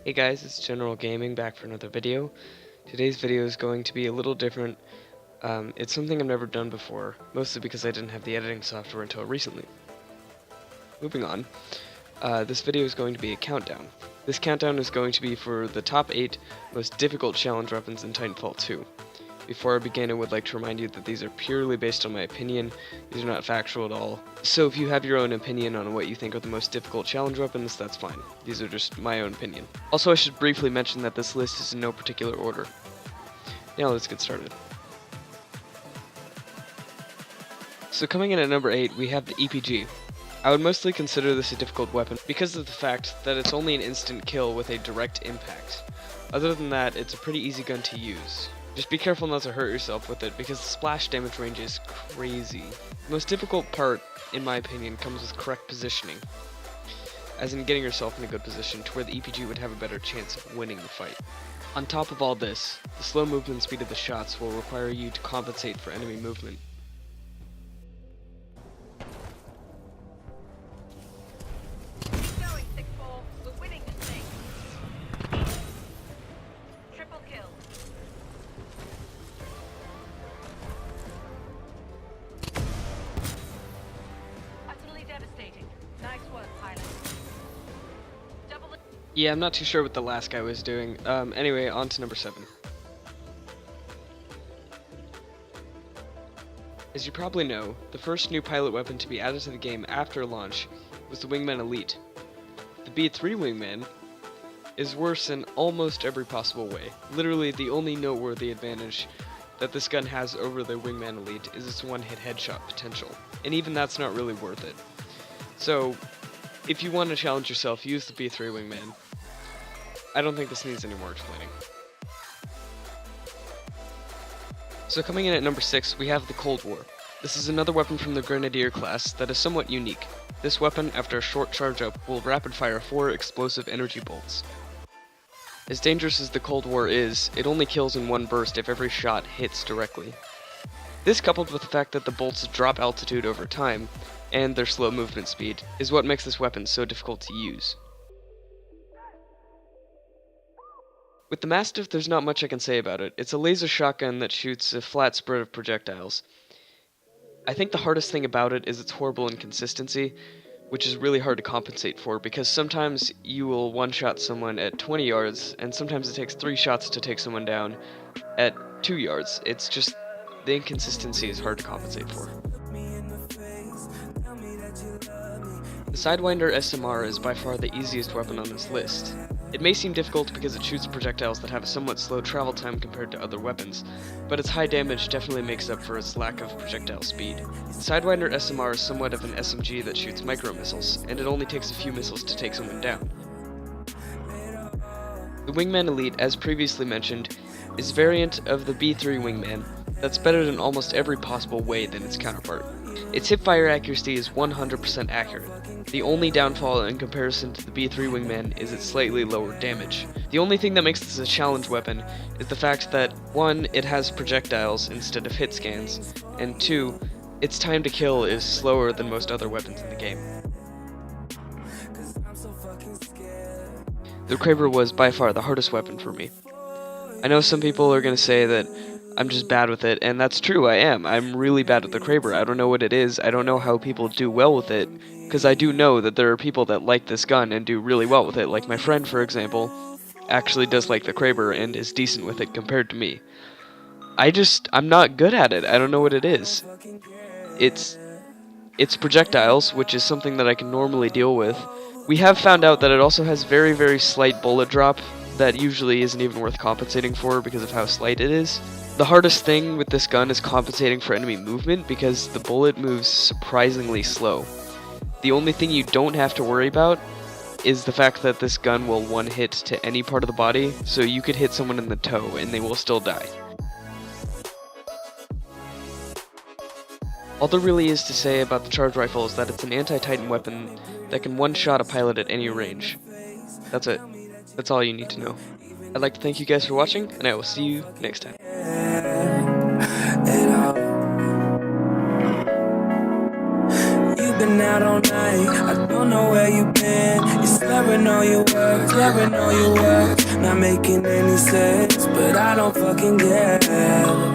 Hey guys, it's General Gaming back for another video. Today's video is going to be a little different. It's something I've never done before, mostly because I didn't have the editing software until recently. Moving on, this video is going to be a countdown. This countdown is going to be for the top 8 most difficult challenge weapons in Titanfall 2. Before I begin, I would like to remind you that these are purely based on my opinion. These are not factual at all. So if you have your own opinion on what you think are the most difficult challenge weapons, that's fine. These are just my own opinion. Also, I should briefly mention that this list is in no particular order. Now let's get started. So coming in at number 8, we have the EPG. I would mostly consider this a difficult weapon because of the fact that it's only an instant kill with a direct impact. Other than that, it's a pretty easy gun to use. Just be careful not to hurt yourself with it, because the splash damage range is crazy. The most difficult part, in my opinion, comes with correct positioning, as in getting yourself in a good position to where the EPG would have a better chance of winning the fight. On top of all this, the slow movement speed of the shots will require you to compensate for enemy movement. Yeah, I'm not too sure what the last guy was doing. Anyway, on to number 7. As you probably know, the first new pilot weapon to be added to the game after launch was the WINGMAN Elite. The B3 WINGMAN is worse in almost every possible way. Literally, the only noteworthy advantage that this gun has over the WINGMAN Elite is its one-hit headshot potential, and even that's not really worth it. So, if you want to challenge yourself, use the B3 WINGMAN. I don't think this needs any more explaining. So coming in at number 6, we have the Cold War. This is another weapon from the Grenadier class that is somewhat unique. This weapon, after a short charge up, will rapid fire 4 explosive energy bolts. As dangerous as the Cold War is, it only kills in one burst if every shot hits directly. This, coupled with the fact that the bolts drop altitude over time, and their slow movement speed, is what makes this weapon so difficult to use. With the MASTIFF, there's not much I can say about it. It's a laser shotgun that shoots a flat spread of projectiles. I think the hardest thing about it is its horrible inconsistency, which is really hard to compensate for, because sometimes you will one-shot someone at 20 yards, and sometimes it takes 3 shots to take someone down at 2 yards. It's just, the inconsistency is hard to compensate for. The SIDEWINDER SMR is by far the easiest weapon on this list. It may seem difficult because it shoots projectiles that have a somewhat slow travel time compared to other weapons, but its high damage definitely makes up for its lack of projectile speed. The SIDEWINDER SMR is somewhat of an SMG that shoots micro-missiles, and it only takes a few missiles to take someone down. The WINGMAN Elite, as previously mentioned, is a variant of the B3 WINGMAN that's better in almost every possible way than its counterpart. Its hip-fire accuracy is 100% accurate. The only downfall in comparison to the B3 WINGMAN is its slightly lower damage. The only thing that makes this a challenge weapon is the fact that 1, it has projectiles instead of hit scans, and 2, its time to kill is slower than most other weapons in the game. The KRABER was by far the hardest weapon for me. I know some people are going to say that I'm just bad with it, and that's true, I am. I'm really bad with the KRABER. I don't know what it is. I don't know how people do well with it, because I do know that there are people that like this gun and do really well with it. Like my friend, for example, actually does like the KRABER and is decent with it compared to me. I'm not good at it. I don't know what it is. It's projectiles, which is something that I can normally deal with. We have found out that it also has very, very slight bullet drop that usually isn't even worth compensating for because of how slight it is. The hardest thing with this gun is compensating for enemy movement because the bullet moves surprisingly slow. The only thing you don't have to worry about is the fact that this gun will one-hit to any part of the body, so you could hit someone in the toe and they will still die. All there really is to say about the charge rifle is that it's an anti-Titan weapon that can one-shot a pilot at any range. That's it. That's all you need to know. I'd like to thank you guys for watching, and I will see you next time. You've been been out all night, I don't know where you been. You're slurring on your words, slurring on your words. Not making any sense, but I don't fucking care.